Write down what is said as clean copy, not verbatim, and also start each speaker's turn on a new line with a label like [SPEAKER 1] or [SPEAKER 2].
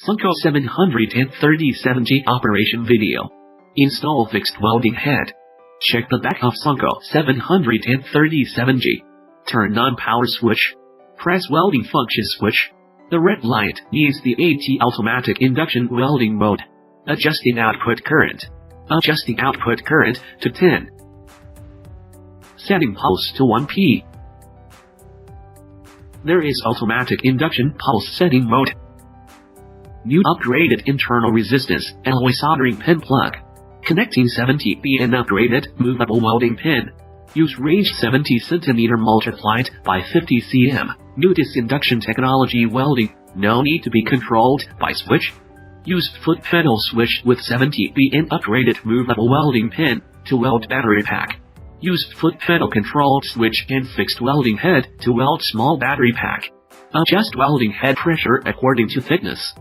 [SPEAKER 1] Sunkko 737G operation video. Install fixed welding head. Check the back of Sunkko 737G. Turn on power switch. Press welding function switch. The red light means the AT automatic induction welding mode. Adjusting output current. Adjusting output current to 10. Setting pulse to 1p. There is automatic induction pulse setting mode. New upgraded internal resistance alloy soldering pin plug. Connecting 70 pin upgraded movable welding pin. Use range 70 cm multiplied by 50 cm. Newest induction technology welding. No need to be controlled by switch. Use foot pedal switch with 70 pin upgraded movable welding pin to weld battery pack. Use foot pedal controlled switch and fixed welding head to weld small battery pack. Adjust welding head pressure according to thickness.